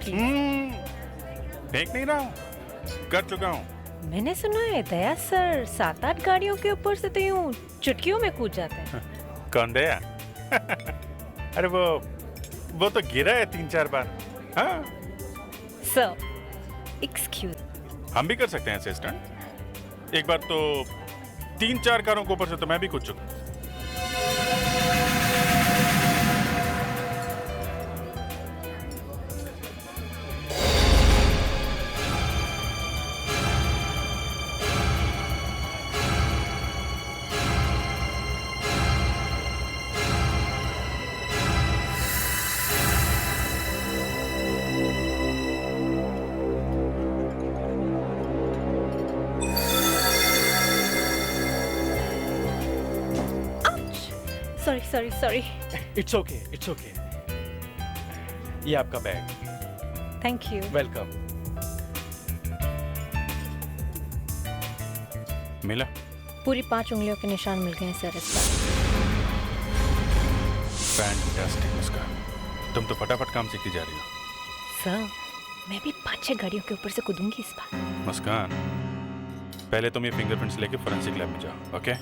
देख नहीं रहा हूँ, कर चुका हूँ। मैंने सुना है दया सर 7-8 गाड़ियों के ऊपर से तो यूं चुटकियों में कूद जाते हैं। कौन दया? अरे वो तो गिरा है 3-4 बार। हाँ, सर एक्सक्यूज। हम भी कर सकते हैं ऐसे स्टंट। एक बार तो 3-4 कारों के ऊपर से तो मैं भी कूद चुका। सॉरी। It's okay. ये आपका बैग। Thank you. वेलकम। मिला? पूरी 5 उंगलियों के निशान मिल गए हैं सर इस बार। फैंटास्टिक मुस्कान, तुम तो फटाफट काम सीखती जा रही हो। सर मैं भी 5-6 गाड़ियों के ऊपर से कूदूंगी इस बार। मुस्कान, पहले तुम ये फिंगरप्रिंट्स लेके फोरेंसिक लैब में जाओ, ओके?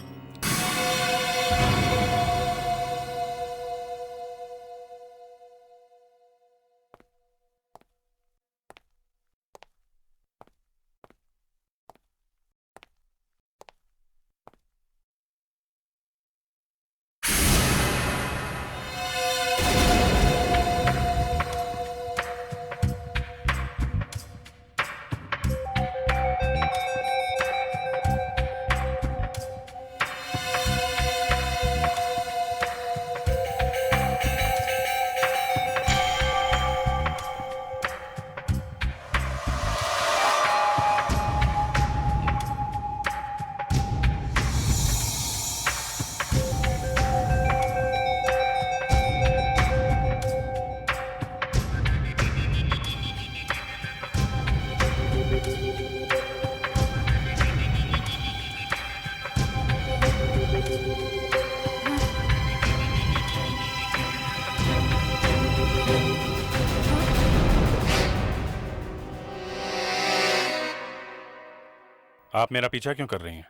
आप मेरा पीछा क्यों कर रही हैं?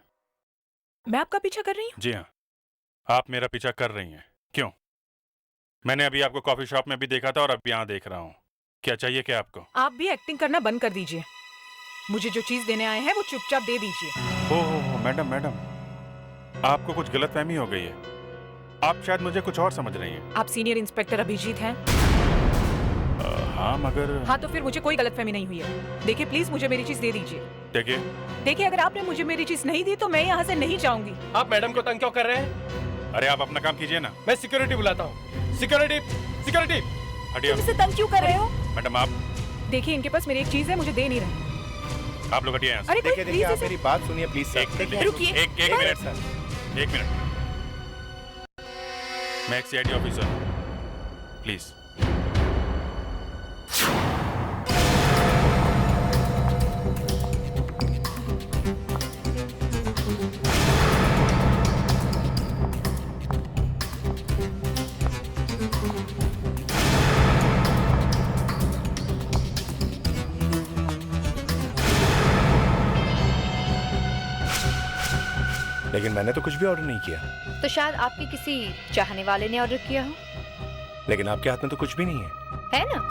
मैं आपका पीछा कर रही हूँ? जी हाँ, आप मेरा पीछा कर रही हैं। क्यों? मैंने अभी आपको कॉफी शॉप में भी देखा था और अब यहाँ देख रहा हूँ। क्या चाहिए क्या आपको? आप भी एक्टिंग करना बंद कर दीजिए। मुझे जो चीज देने आए हैं वो चुपचाप दे दीजिए। ओह मैडम, आपको कुछ गलतफहमी हो गई है। आप शायद मुझे कुछ और समझ रही हैं। आप सीनियर इंस्पेक्टर अभिजीत हैं? हाँ मगर। हाँ तो फिर मुझे कोई गलतफहमी नहीं हुई है। देखिए प्लीज मुझे मेरी चीज दे दीजिए। देखिए अगर आपने मुझे मेरी चीज नहीं दी तो मैं यहाँ से नहीं जाऊंगी। आप मैडम को तंग क्यों कर रहे हैं? अरे आप अपना काम कीजिए ना। मैं सिक्योरिटी बुलाता हूँ। सिक्योरिटी। हटिए। मुझसे तंग क्यों कर रहे हो? मैडम आप देखिए इनके पास मेरी एक चीज है, मुझे दे नहीं रहे। आप लोग हटिए यहाँ से। अरे कोई देखिए आप मेरी बात सुनिए प्लीज सर। एक मिनट सर, एक मिनट। मैं एक सीआईडी ऑफिसर हूँ, प्लीज। लेकिन मैंने तो कुछ भी ऑर्डर नहीं किया। तो शायद आपके किसी चाहने वाले ने ऑर्डर किया हो। लेकिन आपके हाथ में तो कुछ भी नहीं है। है ना?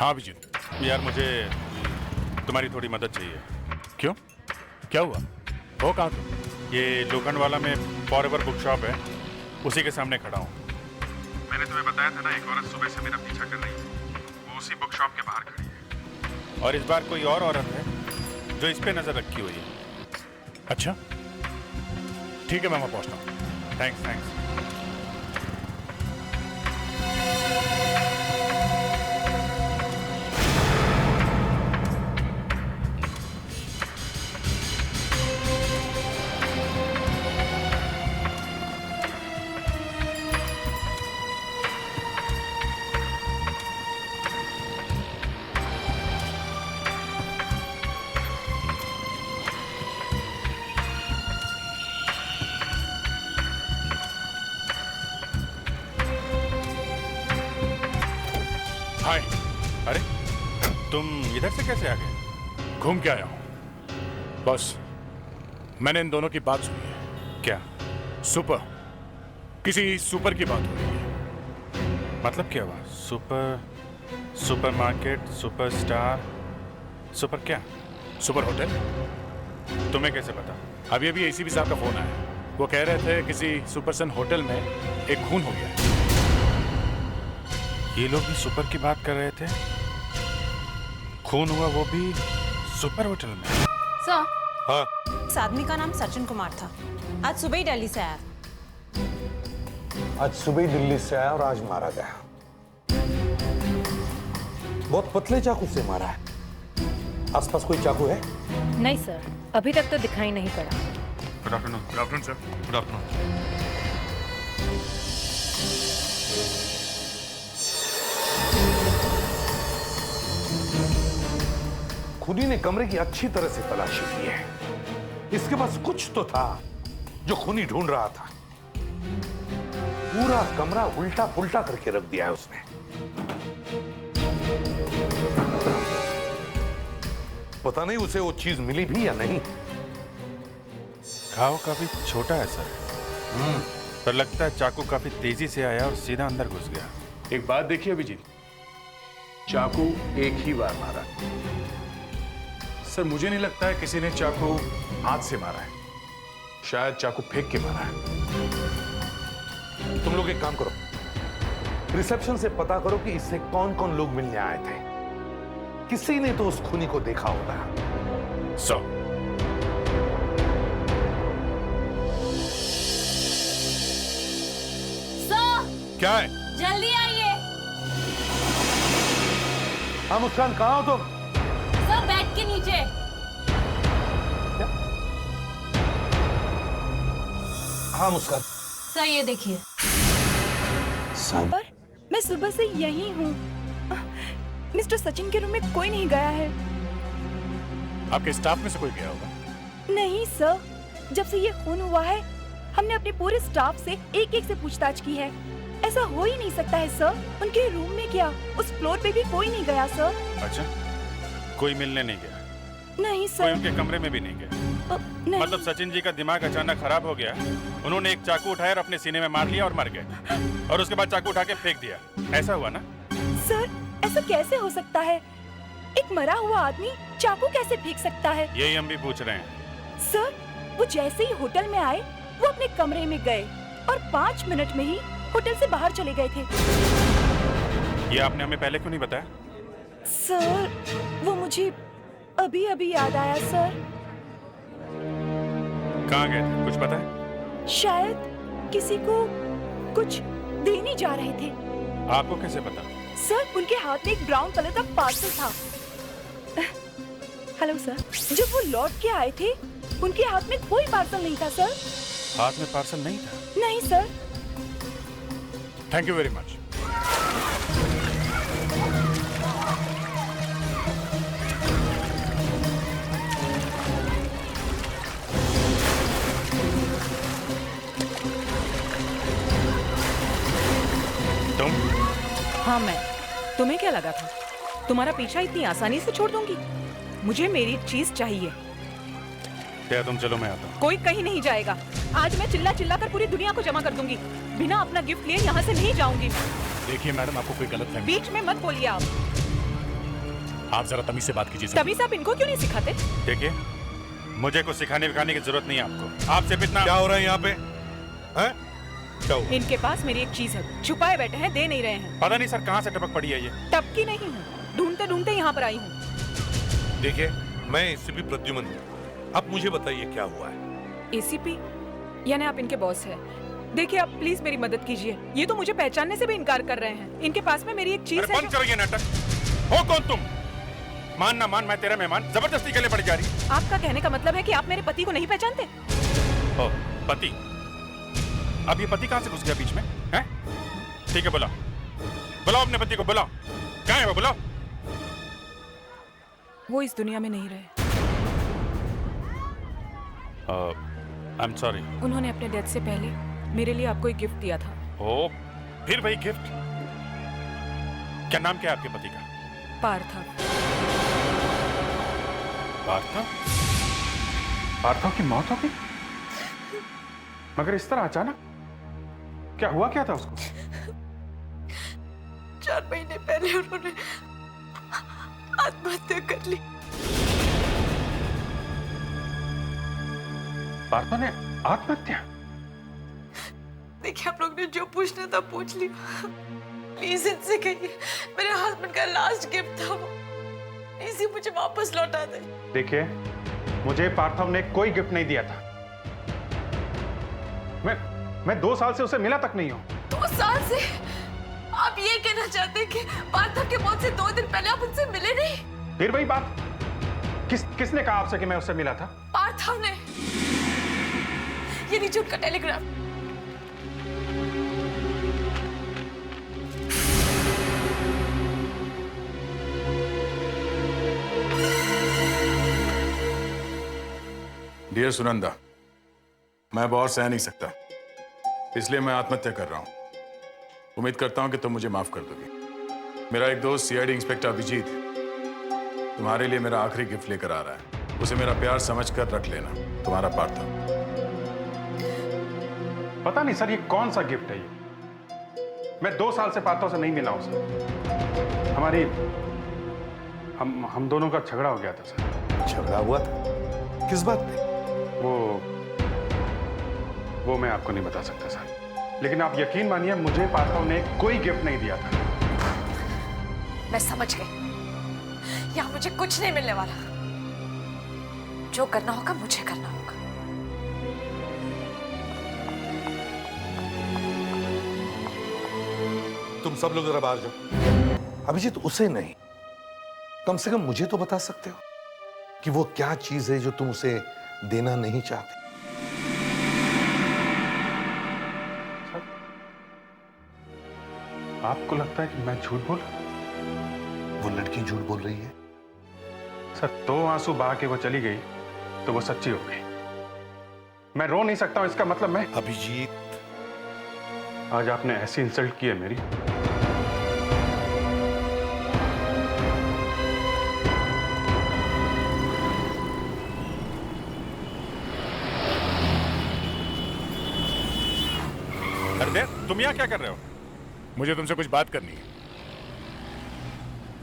हाँ विजय, यार मुझे तुम्हारी थोड़ी मदद चाहिए। क्यों? क्या हुआ? हो कहाँ तुम? ये लोखंड वाला में फॉरएवर बुक शॉप है, उसी के सामने खड़ा हूँ। मैंने तुम्हें बताया था ना, एक औरत सुबह से मेरा पीछा कर रही है। वो उसी बुक शॉप के बाहर खड़ी है। और इस बार कोई और औरत है जो इस पे नजर रखी हुई है। अच्छा, ठीक है, मैं वहां पहुंचता हूँ। Thanks thanks. हाय, अरे तुम इधर से कैसे आ गए? घूम के आया हूँ। बॉस, मैंने इन दोनों की बात सुनी है। क्या सुपर, किसी सुपर की बात हो रही है। मतलब क्या हुआ? सुपरमार्केट, सुपरस्टार, सुपर क्या? Super hotel. तुम्हें कैसे पता? अभी अभी एसीपी साहब का फोन आया। वो कह रहे थे किसी सुपरसन होटल में एक खून हो गया है। ये लोग भी सुपर की बात कर रहे थे। खून हुआ, वो भी सुपर होटल में। सर, हाँ, इस आदमी का नाम सचिन कुमार था। आज सुबह ही दिल्ली से आया। आज सुबह ही दिल्ली से आया और आज मारा गया। बहुत पतले चाकू से मारा है। आसपास कोई चाकू है? नहीं सर, अभी तक तो दिखाई नहीं पड़ा। Good afternoon. Good afternoon sir. Good afternoon. खुदी ने कमरे की अच्छी तरह से तलाशी की है। इसके पास कुछ तो था जो खूनी ढूंढ रहा था। पूरा कमरा उल्टा पुल्टा करके रख दिया है उसने। पता नहीं उसे वो चीज मिली भी या नहीं। घाव काफी छोटा है सर, पर लगता है चाकू काफी तेजी से आया और सीधा अंदर घुस गया। एक बात देखिए अभिजीत, चाकू एक ही बार मारा। सर, मुझे नहीं लगता है किसी ने चाकू हाथ से मारा है। शायद चाकू फेंक के मारा है। तुम लोग एक काम करो, रिसेप्शन से पता करो कि इससे कौन कौन लोग मिलने आए थे। किसी ने तो उस खूनी को देखा होगा। सर, क्या है? जल्दी आइए। हाँ मुस्कान, कहाँ हो तुम? सर, बेड के नीचे। हाँ मुस्कान। सर, ये देखिए। पर मैं सुबह से यही हूँ। मिस्टर सचिन के रूम में कोई नहीं गया है। आपके स्टाफ में से कोई गया होगा। नहीं सर, जब से ये खून हुआ है हमने अपने पूरे स्टाफ से एक एक से पूछताछ की है। ऐसा हो ही नहीं सकता है सर। उनके रूम में क्या, उस फ्लोर पे भी कोई नहीं गया सर। अच्छा, कोई मिलने नहीं गया? नहीं कोई सर। उनके कमरे में भी नहीं गया? नहीं। मतलब सचिन जी का दिमाग अचानक खराब हो गया, उन्होंने एक चाकू उठाया और अपने सीने में मार लिया और मर गए, और उसके बाद चाकू उठा के फेंक दिया। ऐसा हुआ ना? सर, ऐसा कैसे हो सकता है? एक मरा हुआ आदमी चाकू कैसे फेंक सकता है? यही हम भी पूछ रहे हैं। सर, वो जैसे ही होटल में आए वो अपने कमरे में गए और 5 मिनट में ही होटल से बाहर चले गए थे। ये आपने हमें पहले क्यों नहीं बताया? सर, वो मुझे अभी अभी याद आया सर। कहाँ गए थे, कुछ पता है? शायद किसी को कुछ देने जा रहे थे। आपको कैसे पता? सर, उनके हाथ में एक ब्राउन कलर का पार्सल था। हेलो सर, जब वो लौट के आए थे उनके हाथ में कोई पार्सल नहीं था सर। हाथ में पार्सल नहीं था? नहीं sir. Thank you very much. तुम? हाँ मैं। तुम्हें क्या लगा था तुम्हारा पीछा इतनी आसानी से छोड़ दूंगी? मुझे मेरी चीज चाहिए। क्या तुम चलो, मैं आता हूँ। कोई कहीं नहीं जाएगा। आज मैं चिल्ला चिल्ला कर पूरी दुनिया को जमा कर दूंगी। बिना अपना गिफ्ट लिए यहाँ से नहीं जाऊंगी। देखिए मैडम, आपको कोई गलत फहमी। बीच में मत बोलिए आप। आप जरा तमीज से बात कीजिए। तभी से आप इनको क्यों नहीं सिखाते? देखिए, मुझे कुछ सिखाने विखाने की जरूरत नहीं है आपको। आपसे इतना क्या हो रहा है यहाँ पे? हैं? क्या हुआ? इनके पास मेरी एक चीज है, छुपाए बैठे हैं, दे नहीं रहे हैं। पता नहीं सर कहाँ से टपक पड़ी है ये। टपकी नहीं हूँ, ढूंढते ढूंढते यहाँ पर आई हूँ। देखिए, मैं एसीपी प्रद्युमन हूँ। अब मुझे बताइए क्या हुआ है। एसीपी यानी आप इनके बॉस हैं। देखिए आप प्लीज मेरी मदद कीजिए, ये तो मुझे पहचानने से भी इनकार कर रहे हैं। इनके पास में मेरी एक चीज अरे है बंद करो ये नाटक। हो कौन तुम? मान ना मान, मैं तेरा मेहमान, जबरदस्ती के लिए पड़ जा रही। आपका कहने का मतलब है कि आप मेरे पति को नहीं पहचानते? ओ, पति? अब ये पति कहाँ से घुस गया बीच में? हैं? ठीक है, बुलाओ बुलाओ अपने पति को, बुलाओ। कहाँ है वो? बुलाओ। वो इस दुनिया में नहीं रहे। I am sorry. उन्होंने अपने डेथ से पहले मेरे लिए आपको एक गिफ्ट दिया था। ओ, फिर वही गिफ्ट? क्या नाम क्या है आपके पति का? पार्था। पार्था? पार्थव की मौत हो गई? मगर इस तरह अचानक? क्या हुआ क्या था उसको? 4 महीने पहले उन्होंने आत्महत्या कर ली। पार्थव ने आत्महत्या? देखिए, आप लोग ने जो पूछना था पूछ लिया। प्लीज इनसे कहिए, मेरे हस्बैंड का लास्ट गिफ्ट था वो। इसी मुझे वापस लौटा दे। देखिए, मुझे पार्थव ने कोई गिफ्ट नहीं दिया था। मैं 2 साल से उसे मिला तक नहीं हूं। 2 साल से? आप ये कहना चाहते हैं कि पार्थव के मौत से 2 दिन पहले आप उनसे मिले नहीं? फिर वही बात, किसने कहा आपसे कि मैं उससे मिला था? पार्थव ने। ये नीचे उनका टेलीग्राम। डियर सुनंदा, मैं अब और सह नहीं सकता, इसलिए मैं आत्महत्या कर रहा हूं। उम्मीद करता हूं कि तुम मुझे माफ कर दोगे। मेरा एक दोस्त सीआईडी इंस्पेक्टर अभिजीत तुम्हारे लिए मेरा आखिरी गिफ्ट लेकर आ रहा है। उसे मेरा प्यार समझकर रख लेना। तुम्हारा पार्थव। पता नहीं सर, ये कौन सा गिफ्ट है ये? मैं 2 साल से पार्थव से नहीं मिला हूं सर। हम दोनों का झगड़ा हो गया था सर। झगड़ा हुआ था? किस बात पे? वो मैं आपको नहीं बता सकता सर, लेकिन आप यकीन मानिए मुझे पार्थव ने कोई गिफ्ट नहीं दिया था। मैं समझ गई, यहाँ मुझे कुछ नहीं मिलने वाला। जो करना होगा मुझे करना होगा। तुम सब लोग जरा बाहर जाओ। अभिजीत, उसे नहीं, कम से कम मुझे तो बता सकते हो कि वो क्या चीज है जो तुम उसे देना नहीं चाहते। आपको लगता है कि मैं झूठ बोल? वो लड़की झूठ बोल रही है सर। 2 आंसू बहा के वो चली गई तो वो सच्ची हो गई। मैं रो नहीं सकता हूं, इसका मतलब मैं। अभिजीत, आज आपने ऐसी इंसल्ट की है मेरी। अरे तुम यहाँ क्या कर रहे हो? मुझे तुमसे कुछ बात करनी है।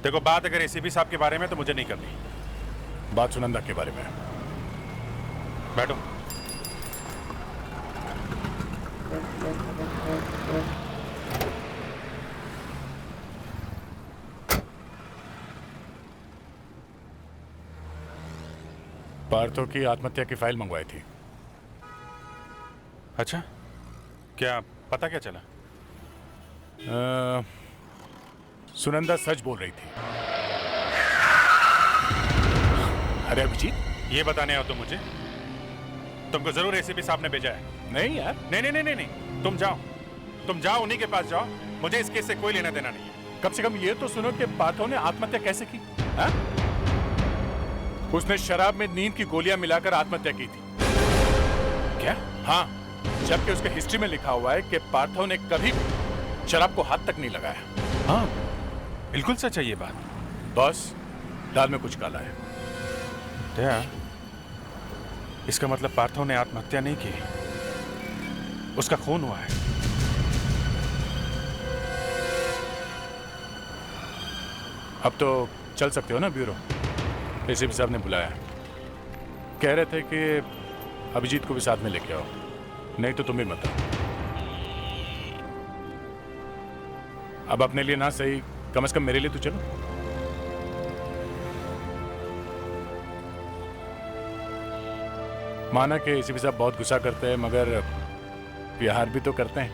देखो, बात अगर एसीपी साहब के बारे में तो मुझे नहीं करनी। बात सुनंदा के बारे में। बैठो। पार्थव की आत्महत्या की फाइल मंगवाई थी। अच्छा, क्या पता क्या चला? सुनंदा सच बोल रही थी। अरे अभिजीत, ये बताने आओ तुम मुझे? तुमको जरूर एसीपी साहब ने भेजा है? नहीं यार। नहीं, तुम जाओ उन्हीं के पास जाओ। मुझे इस केस से कोई लेना देना नहीं है। कम से कम ये तो सुनो कि पार्थव ने आत्महत्या कैसे की। हा? उसने शराब में नींद की गोलियां मिलाकर आत्महत्या की थी। क्या? हाँ, जबकि उसके हिस्ट्री में लिखा हुआ है कि पार्थव ने कभी भी शराब को हाथ तक नहीं लगाया। हाँ, बिल्कुल सच है ये बात। बॉस, दाल में कुछ काला है। क्या? इसका मतलब पार्थव ने आत्महत्या नहीं की, उसका खून हुआ है। अब तो चल सकते हो ना ब्यूरो? एसीपी साहब ने बुलाया। कह रहे थे कि अभिजीत को भी साथ में लेके आओ, नहीं तो तुम भी मत आओ। अब अपने लिए ना सही, कम से कम मेरे लिए तो चलो। माना कि इसी भी साहब बहुत गुस्सा करते हैं, मगर प्यार भी तो करते हैं।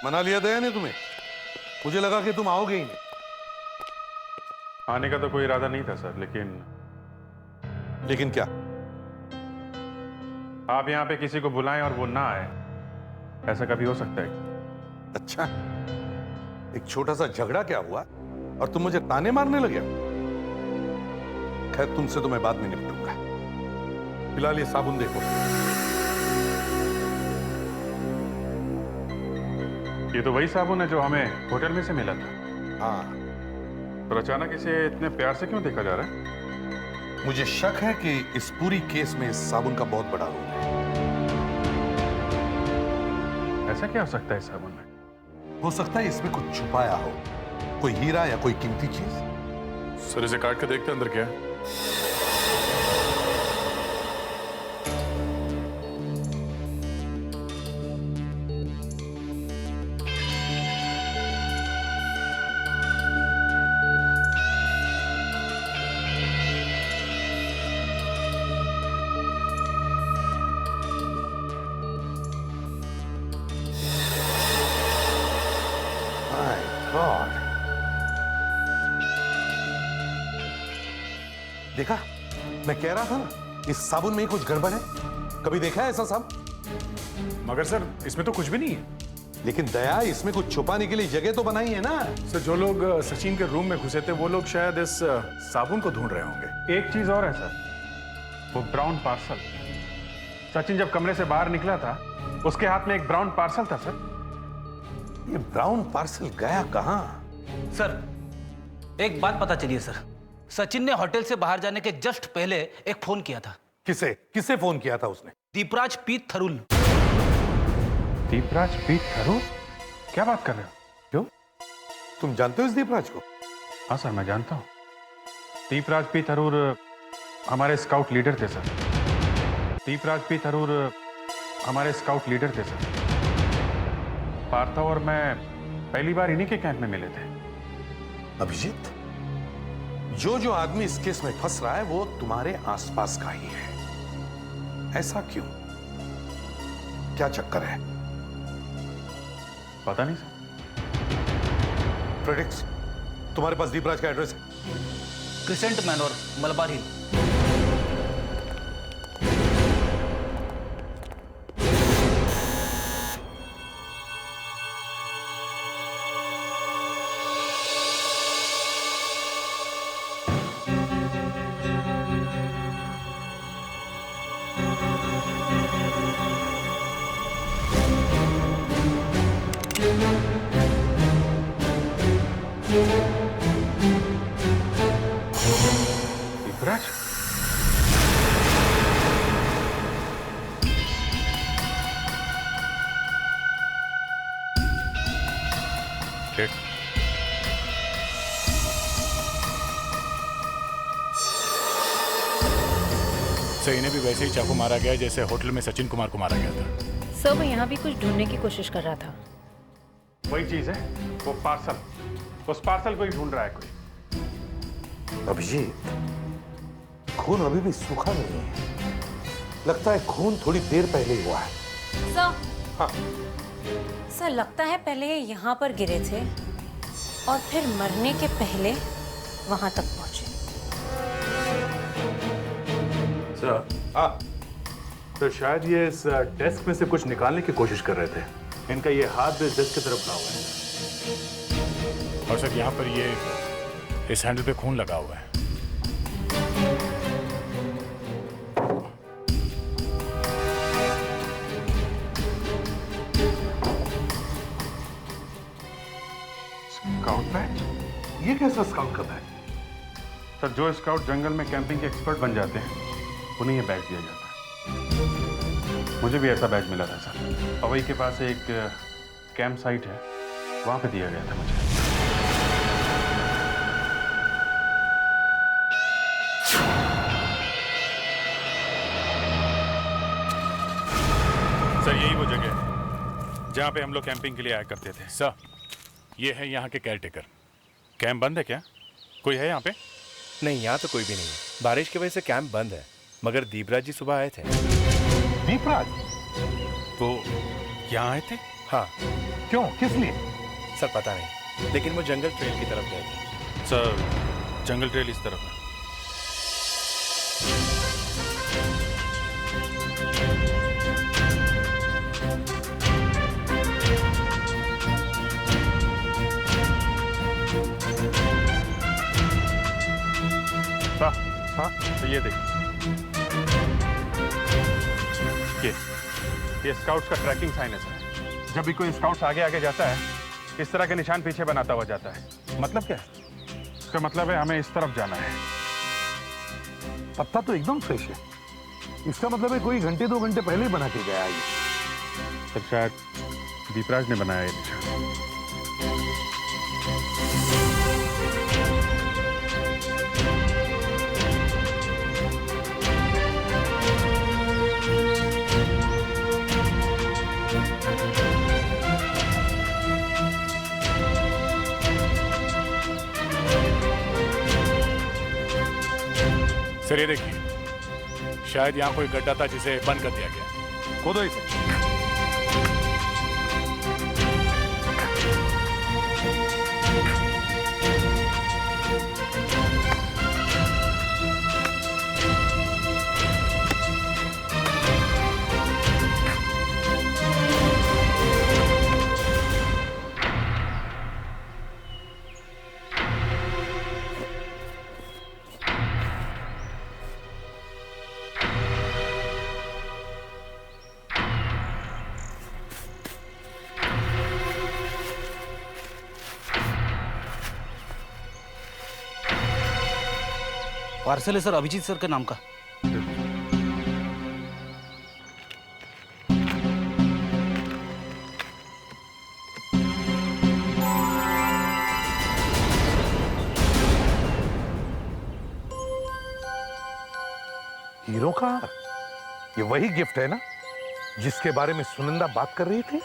मना लिया दया ने तुम्हें? मुझे लगा कि तुम आओगे ही नहीं। आने का तो कोई इरादा नहीं था सर, लेकिन क्या? आप यहाँ पे किसी को बुलाएं और वो ना आए, ऐसा कभी हो सकता है? अच्छा, एक छोटा सा झगड़ा क्या हुआ और तुम मुझे ताने मारने लगे? खैर, तुमसे तो मैं बाद में निपटूंगा। फिलहाल ये साबुन देखो। ये तो वही साबुन है जो हमें होटल में से मिला था। हाँ, तो अचानक इसे इतने प्यार से क्यों देखा जा रहा है? मुझे शक है कि इस पूरी केस में इस साबुन का बहुत बड़ा रोल है। ऐसा क्या हो सकता है इस साबुन में? हो सकता है इसमें कुछ छुपाया हो, कोई हीरा या कोई कीमती चीज। सर इसे काट के देखते हैं अंदर क्या है। My God. देखा, मैं कह रहा था ना, इस साबुन में ही कुछ गड़बड़ है। कभी देखा है ऐसा साबुन? मगर सर इसमें तो कुछ भी नहीं है। लेकिन दया, इसमें कुछ छुपाने के लिए जगह तो बनाई है ना। सर जो लोग सचिन के रूम में घुसे थे वो लोग शायद इस साबुन को ढूंढ रहे होंगे। एक चीज और है सर, वो ब्राउन पार्सल। सचिन जब कमरे से बाहर निकला था, उसके हाथ में एक ब्राउन पार्सल था सर। ये ब्राउन पार्सल गया कहां? सर, एक बात पता चली है सर। सचिन ने होटल से बाहर जाने के जस्ट पहले एक फोन किया था। किसे किसे फोन किया था उसने? दीपराज पी थरूल। दीपराज पी थरूर? क्या बात कर रहे हो? क्यों? तुम जानते हो इस दीपराज को? हाँ सर, मैं जानता हूँ। दीपराज पी थरूर हमारे स्काउट लीडर थे सर। दीपराज पी थरूर हमारे स्काउट लीडर थे सर। पार्था और मैं पहली बार इन्हीं के कैंप में मिले थे। अभिजीत, जो आदमी इस केस में फंस रहा है वो तुम्हारे आसपास का ही है। ऐसा क्यों? क्या चक्कर है? पता नहीं सर। प्रेडिक्स, तुम्हारे पास दीपराज का एड्रेस है? क्रिसेंट मैनोर, मलबार हिल। दीपराज? ठीक। सर इन्हें भी वैसे ही चाकू मारा गया जैसे होटल में सचिन कुमार को मारा गया था। सर वो यहाँ भी कुछ ढूंढने की कोशिश कर रहा था। वही चीज है, वो पार्सल। उस पार्सल को ही ढूंढ रहा है कोई। अभिजीत, खून अभी भी सूखा नहीं है। लगता है खून थोड़ी देर पहले ही हुआ है। सर, हाँ, सर लगता है पहले ये यहाँ पर गिरे थे और फिर मरने के पहले वहां तक पहुंचे। सर हाँ, तो शायद ये इस डेस्क में से कुछ निकालने की कोशिश कर रहे थे। इनका ये हाथ भी इस डेस्क की तरफ लगा हुआ है। और सर यहाँ पर ये इस हैंडल पे खून लगा हुआ है। Scout batch? ये कैसा स्काउट का बैग? सर, जो स्काउट जंगल में कैंपिंग के एक्सपर्ट बन जाते हैं उन्हें ये बैच दिया जाता है। मुझे भी ऐसा बैच मिला था सर। पवई के पास एक कैंप साइट है, वहां पे दिया गया था मुझे। सर यही वो जगह है जहाँ पे हम लोग कैंपिंग के लिए आया करते थे। सर, ये है यहाँ के केयरटेकर। कैंप बंद है क्या? कोई है यहाँ पे? नहीं, यहाँ तो कोई भी नहीं है। बारिश की वजह से कैंप बंद है, मगर दीपराज जी सुबह आए थे। दीपराज? वो यहाँ आए थे? हाँ। क्यों, किस लिए? सर पता नहीं, लेकिन वो जंगल ट्रेल की तरफ गए थे। सर जंगल ट्रेल इस तरफ है। हाँ, तो ये देखिए, ये स्काउट्स का ट्रैकिंग साइन है सर। जब भी कोई स्काउट्स आगे आगे जाता है, इस तरह के निशान पीछे बनाता हुआ जाता है। मतलब क्या है? इसका मतलब है हमें इस तरफ जाना है। पत्ता तो एकदम फ्रेश है। इसका मतलब है कोई घंटे 2 घंटे पहले ही बना के गया ये। सर शायद दीपराज ने बनाया ये निशान। सर ये देखिए, शायद यहाँ कोई गड्ढा था जिसे बंद कर दिया गया। खोदो इसे। पार्सल है सर, अभिजीत सर के नाम का। हीरो का हार? ये वही गिफ्ट है ना जिसके बारे में सुनंदा बात कर रही थी?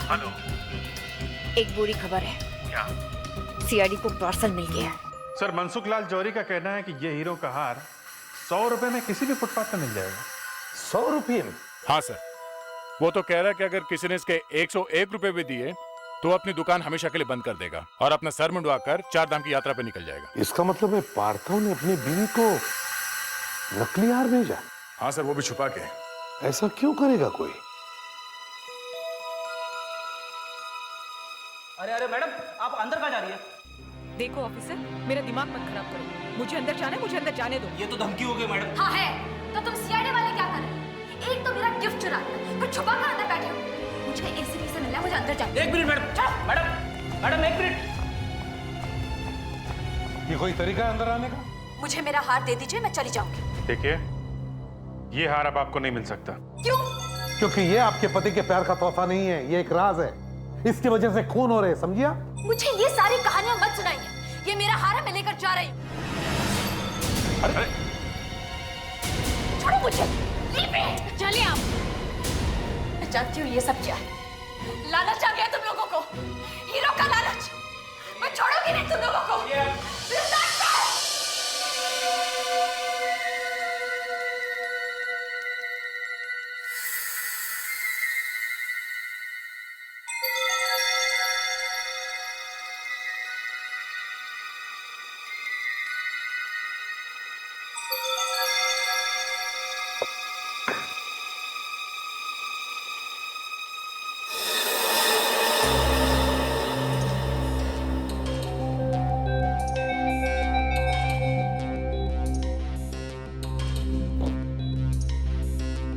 हेलो, एक बुरी खबर है। क्या? सीआईडी को पार्सल मिल गया है। सर मनसुख लाल जौहरी का कहना है कि ये हीरो का हार 100 रुपए में किसी भी फुटपाथ पे मिल जाएगा। 100 रुपये में? हाँ सर, वो तो कह रहा है कि अगर किसी ने इसके 101 रुपए भी दिए तो अपनी दुकान हमेशा के लिए बंद कर देगा और अपना सर मुंडवाकर 4 धाम की यात्रा पे निकल जाएगा। इसका मतलब है पार्थव ने अपनी बीवी को नकली हार भेजा? हाँ सर, वो भी छुपा के। ऐसा क्यों करेगा कोई? अरे अरे मैडम, आप अंदर कहाँ जा रही है? देखो ऑफिसर, मेरा दिमाग मत खराब करो। मुझे अंदर जाना है, मुझे अंदर जाने दो। ये तो धमकी हो गई मैडम। हाँ है, तो तुम सीआईडी वाले क्या कर रहे हैं? एक तो मेरा गिफ्ट चुरा लिया, फिर छुपा कर अंदर बैठे हो। मुझे एसीपी से मिलना है, मुझे अंदर जाना है। 1 मिनट मैडम। Madam 1 minute. ये कोई तरीका है अंदर आने का? मुझे मेरा हार दे दीजिए, मैं चली जाऊंगी। देखिए, ये हार अब आपको नहीं मिल सकता। क्यों? क्योंकि ये आपके पति के प्यार का तोहफा नहीं है, ये एक राज है। इसकी वजह से खून हो रहे, समझिया? मुझे ये सारी कहानियां मत सुनाइए। ये मेरा हार है, मैं लेकर जा रही हूँ। अरे छोड़ो मुझे। चलिए आप। मैं जानती हूँ ये सब क्या है। लालच आ गया तुम लोगों को, हीरो का लालच। मैं छोड़ूंगी नहीं तुम लोगों को।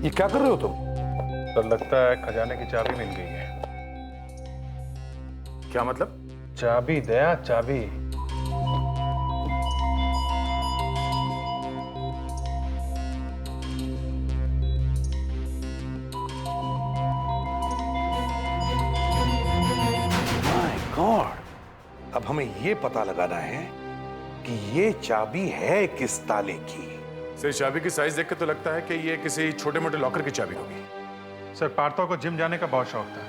ये क्या कर रहे हो तुम? तो लगता है खजाने की चाबी मिल गई है। क्या मतलब? चाबी दया, चाबी। हमें ये पता लगाना है कि ये चाबी है किस ताले की। सर चाबी की साइज देख के तो लगता है कि ये किसी छोटे मोटे लॉकर की चाबी होगी। सर पार्थो को जिम जाने का बहुत शौक था,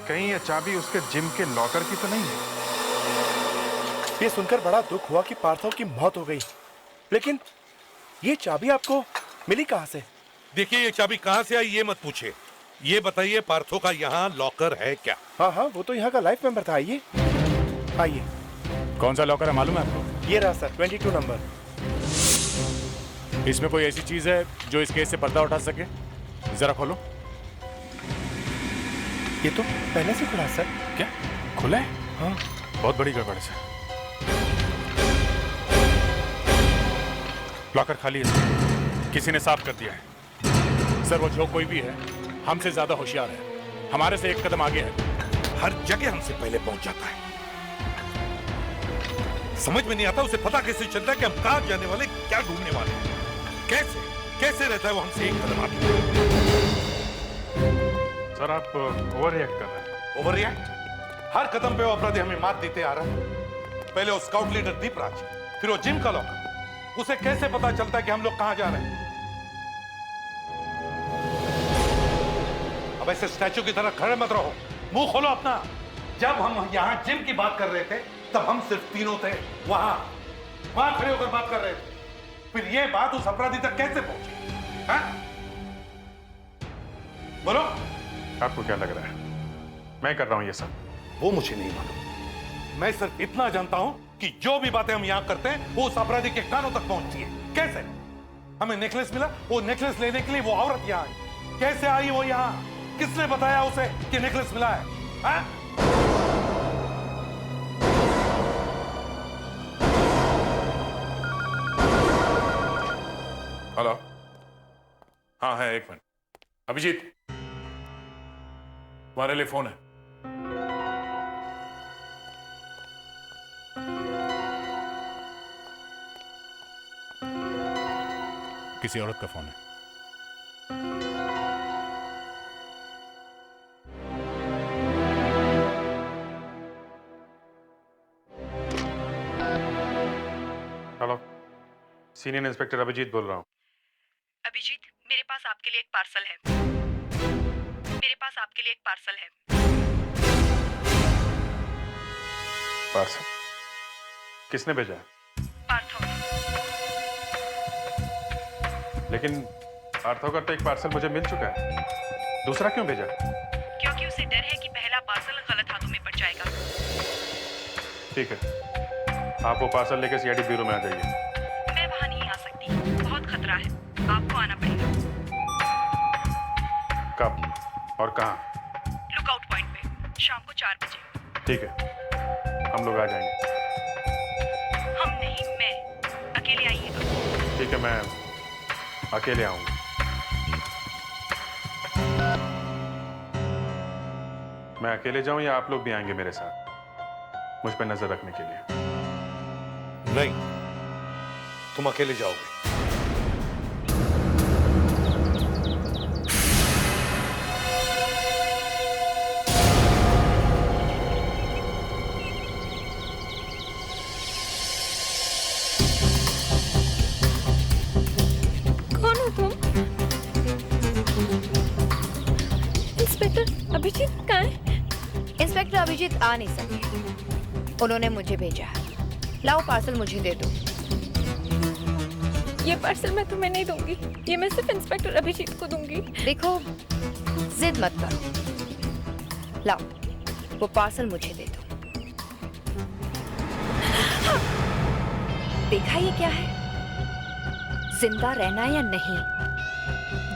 कहीं ये चाबी उसके जिम के लॉकर की तो नहीं है? ये सुनकर बड़ा दुख हुआ कि पार्थो की मौत हो गई, लेकिन ये चाबी आपको मिली कहां से? देखिए ये चाबी कहां से आई ये मत पूछे, ये बताइए पार्थो का यहाँ लॉकर है क्या? हाँ हाँ, वो तो यहाँ का लाइफ मेंबर था। आइए आइए। कौन सा लॉकर है मालूम है आपको? ये रहा सर, 22 नंबर। इसमें कोई ऐसी चीज है जो इस केस से पर्दा उठा सके? जरा खोलो। ये तो पहले से खुला सर। क्या खुला है? हाँ। बहुत बड़ी गड़बड़ है। लॉकर खाली है, किसी ने साफ कर दिया है। सर वो जो कोई भी है हमसे ज्यादा होशियार है, हमारे से एक कदम आगे है। हर जगह हमसे पहले पहुंच जाता है। समझ में नहीं आता उसे पता कैसे चलता है कि हम कहां जाने वाले, क्या ढूंढने वाले हैं। कैसे कैसे रहता है वो हमसे एक कदम आगे। सर आप ओवर रिएक्ट कर रहे हैं। Over react? हर कदम पे वो अपराधी हमें मात देते आ रहा है। पहले वो स्काउट लीडर दीपराज, फिर वो जिम का लॉकर। उसे कैसे पता चलता है कि हम लोग कहां जा रहे हैं? अब ऐसे स्टैचू की तरह खड़े मत रहो, मुंह खोलो अपना। जब हम यहां जिम की बात कर रहे थे तब हम सिर्फ तीनों थे, वहां खड़े होकर बात कर रहे थे। फिर ये बात उस अपराधी तक कैसे पहुंची? हाँ? बोलो। आपको क्या लग रहा है मैं कर रहा हूं ये सब? वो मुझे नहीं मालूम, मैं सिर्फ इतना जानता हूं कि जो भी बातें हम यहां करते हैं वो उस अपराधी के कानों तक पहुंचती है। कैसे? हमें नेकलेस मिला, वो नेकलेस लेने के लिए वो औरत यहां आई। कैसे आई वो यहां? किसने बताया उसे कि नेकलेस मिला है? हाँ? हेलो। हाँ है, एक मिनट। अभिजीत तुम्हारे लिए फोन है। किसी औरत का फोन है। हेलो, सीनियर इंस्पेक्टर अभिजीत बोल रहा हूँ। अभिजीत, मेरे पास आपके लिए एक पार्सल है। मेरे पास आपके लिए एक पार्सल है। पार्सल? किसने भेजा है? पार्थो। लेकिन पार्थो का तो एक पार्सल मुझे मिल चुका है, दूसरा क्यों भेजा? क्योंकि उसे डर है कि पहला पार्सल गलत हाथों में पड़ जाएगा। ठीक है, आप वो पार्सल लेकर सीआईडी ब्यूरो में आ जाइए। मैं वहां नहीं आ सकती, बहुत खतरा है, आपको आना पड़ेगा। कब और कहाँ? लुकआउट पॉइंट पे, शाम को 4 बजे। ठीक है, हम लोग आ जाएंगे। हम नहीं, मैं। अकेले आइएगा। ठीक है, मैं अकेले आऊंगा। मैं अकेले जाऊं या आप लोग भी आएंगे मेरे साथ मुझ पर नजर रखने के लिए? नहीं, तुम अकेले जाओगे। कौन हो तुम? इंस्पेक्टर अभिजीत कहाँ है? इंस्पेक्टर अभिजीत आ नहीं सके, उन्होंने मुझे भेजा है। लाओ पार्सल मुझे दे दो। ये पार्सल मैं तुम्हें नहीं दूंगी, ये मैं सिर्फ इंस्पेक्टर अभिजीत को दूंगी। देखो, जिद मत करो, लाओ वो पार्सल मुझे दे दो। देखा ये क्या है? जिंदा रहना या नहीं?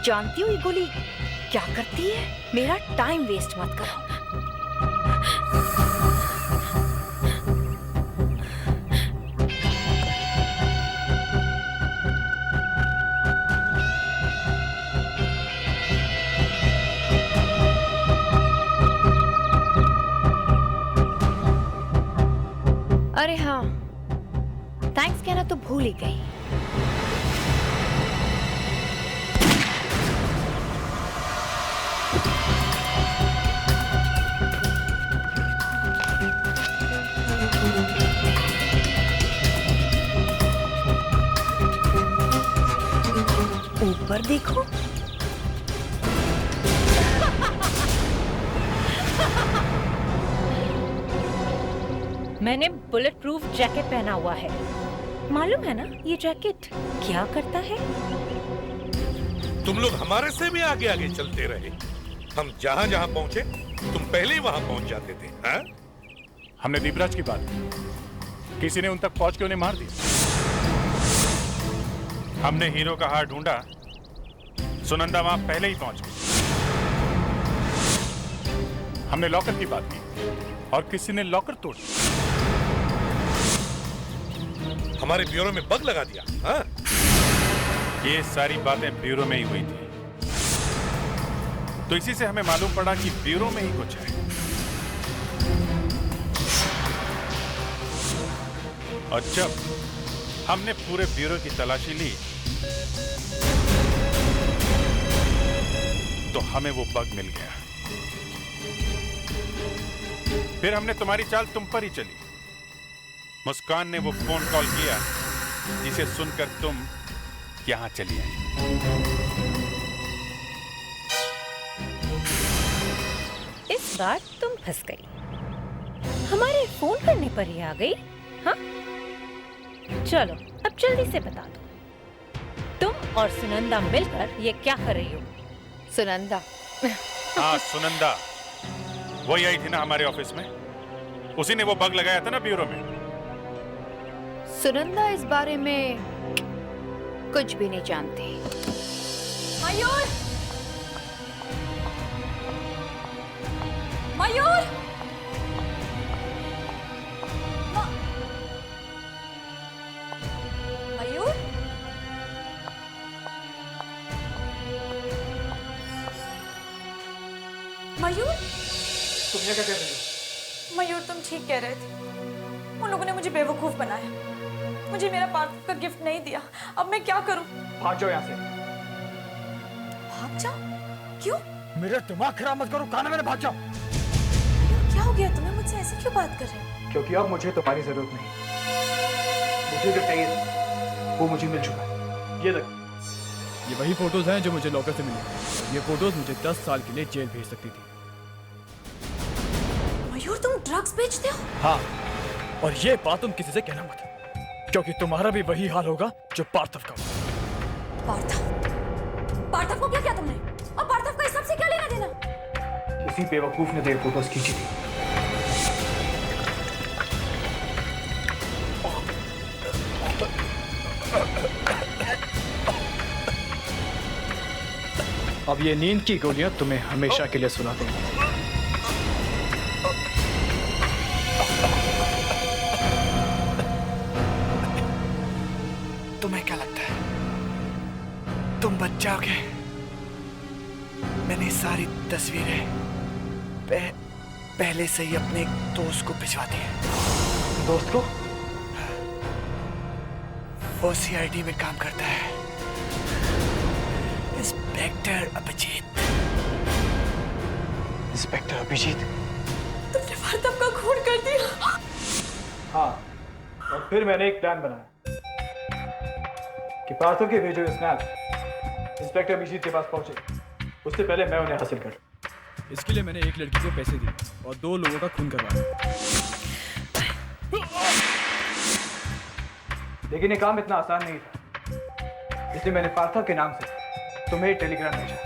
जानती हो ये गोली क्या करती है? मेरा टाइम वेस्ट मत करो। अरे हाँ, थैंक्स कहना तो भूल ही गई। और देखो। मैंने बुलेट प्रूफ जैकेट पहना हुआ है, मालूम है ना ये जैकेट क्या करता है? तुम लोग हमारे से भी आगे आगे चलते रहे। हम जहां जहां पहुंचे तुम पहले ही वहां पहुंच जाते थे। हाँ? हमने दीपराज की बात की, किसी ने उन तक पहुंच के उन्हें मार दिया। हमने हीरो का हार ढूंढा, सुनंदा वहां पहले ही पहुंच गई। हमने लॉकर की बात की और किसी ने लॉकर तोड़ दिया। हमारे ब्यूरो में बग लगा दिया। हाँ? ये सारी बातें ब्यूरो में ही हुई थी, तो इसी से हमें मालूम पड़ा कि ब्यूरो में ही कुछ है। और जब हमने पूरे ब्यूरो की तलाशी ली तो हमें वो बग मिल गया। फिर हमने तुम्हारी चाल तुम पर ही चली। मुस्कान ने वो फोन कॉल किया जिसे सुनकर तुम यहां चली आई। इस बार तुम फंस गई, हमारे फोन करने पर ही आ गई। हाँ चलो अब जल्दी से बता दो, तुम और सुनंदा मिलकर ये क्या कर रही हो? सुनंदा। हाँ सुनंदा, वही आई थी ना हमारे ऑफिस में, उसी ने वो बग लगाया था ना ब्यूरो में। सुनंदा इस बारे में कुछ भी नहीं जानती। मयूर! मयूर! मयूर? मयूर? तुम क्या कर रही हो? मयूर तुम ठीक कह रहे थे, उन लोगों ने मुझे बेवकूफ बनाया, मुझे मेरा पार्थिव का गिफ्ट नहीं दिया। अब मैं क्या करूं? भाग जाओ यहाँ से। भाग जाओ? क्यों? मेरा दिमाग खराब मत करो, काना मैंने भाग जाओ। क्या हो गया तुम्हें? मुझसे ऐसे क्यों बात कर रहे हो? क्योंकि अब मुझे तुम्हारी जरूरत नहीं। मुझे जो चाहिए वो मुझे मिल चुका है। ये देख, ये वही फोटोज हैं जो मुझे लॉकर से मिली। ये फोटोज मुझे 10 साल के लिए जेल भेज सकती थी। मयूर तुम ड्रग्स बेचते हो? हाँ, और ये बात तुम किसी से कहना मत, क्योंकि तुम्हारा भी वही हाल होगा जो पार्थव का। पार्थव? पार्थव को क्या किया तुमने? और पार्थव का इस सब से क्या लेना देना? किसी बेवकूफ ने देर फोटोज खींची थी। अब ये नींद की गोलियां तुम्हें हमेशा के लिए सुला देंगी। तुम्हें क्या लगता है तुम बच जाओगे? मैंने सारी तस्वीरें पहले से ही अपने एक दोस्त को भिजवा दी है। दोस्त को? वो सीआईडी में काम करता है, इंस्पेक्टर अभिजीत। इंस्पेक्टर अभिजीत? तुमने पार्थव का खून कर दिया? हाँ, और फिर मैंने एक प्लान बनाया कि पार्थव के भेजे हुए स्नैप इंस्पेक्टर अभिजीत के पास पहुंचे, उससे पहले मैं उन्हें हासिल कर। इसके लिए मैंने एक लड़की को पैसे दिए और 2 लोगों का खून करवाया। लेकिन ये काम इतना आसान नहीं था, इसलिए मैंने पार्थव के नाम से तुम्हें टेलीग्राम भेजा।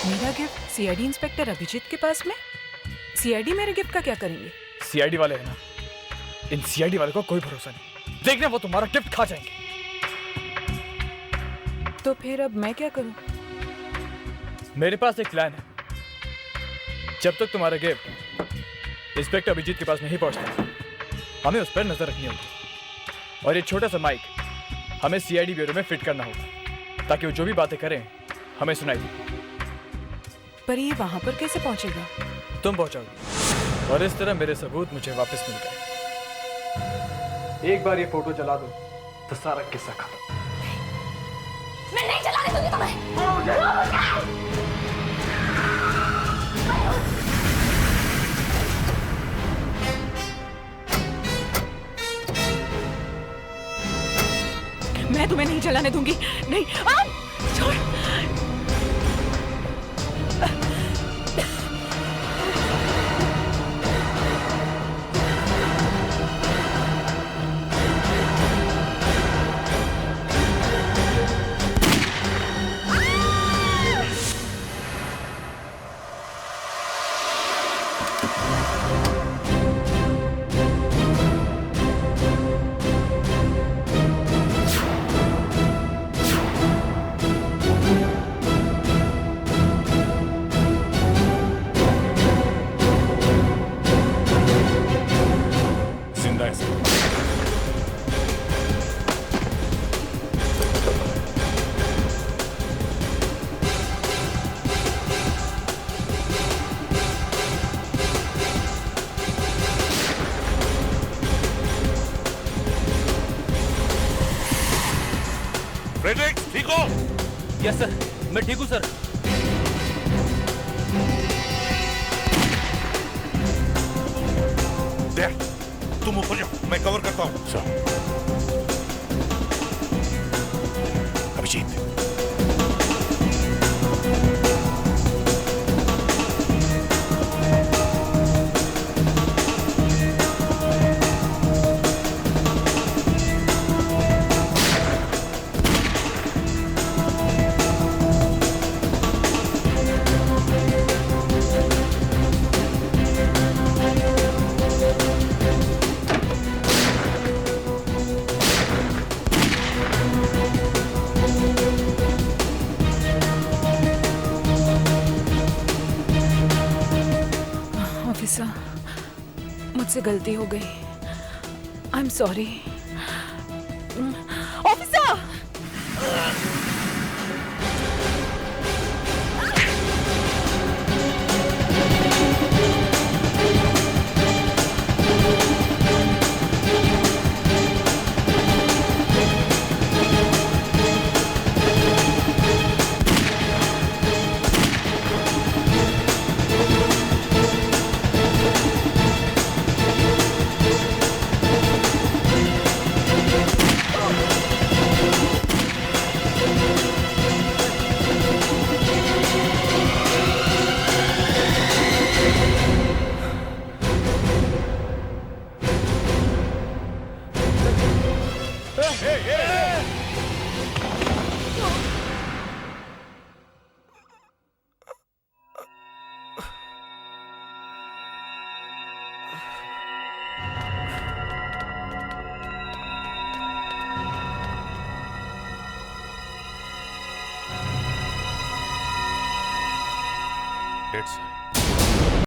मेरा गिफ्ट सीआईडी इंस्पेक्टर अभिजीत के पास में? सीआईडी मेरे गिफ्ट का क्या करेंगे? सीआईडी वाले है ना, इन सीआईडी वाले को कोई भरोसा नहीं, देखना वो तुम्हारा गिफ्ट खा जाएंगे। तो फिर अब मैं क्या करूं? मेरे पास एक प्लान है। जब तक तुम्हारा गिफ्ट इंस्पेक्टर अभिजीत के पास नहीं पहुंचता, हमें उस पर नजर रखनी होगी। और ये छोटा सा माइक हमें सीआईडी ब्यूरो में फिट करना होगा, ताकि वो जो भी बातें करें हमें सुनाई दे। पर ये वहां पर कैसे पहुंचेगा? तुम पहुंचाओगे, और इस तरह मेरे सबूत मुझे वापस मिल गए। एक बार ये फोटो जला दो तो सारा किस्सा खत्म। मैं नहीं चलाने दूंगी तुम्हें। मैं तुम्हें नहीं चलाने दूंगी। नहीं। यस सर, मैं ठीक हूँ सर। देख, तुम ऊपर जाओ, मैं कवर करता हूँ। सर। अभिजीत, ऑफिसर, मुझसे गलती हो गई। I am sorry. ऑफिसर! डेढ़ साल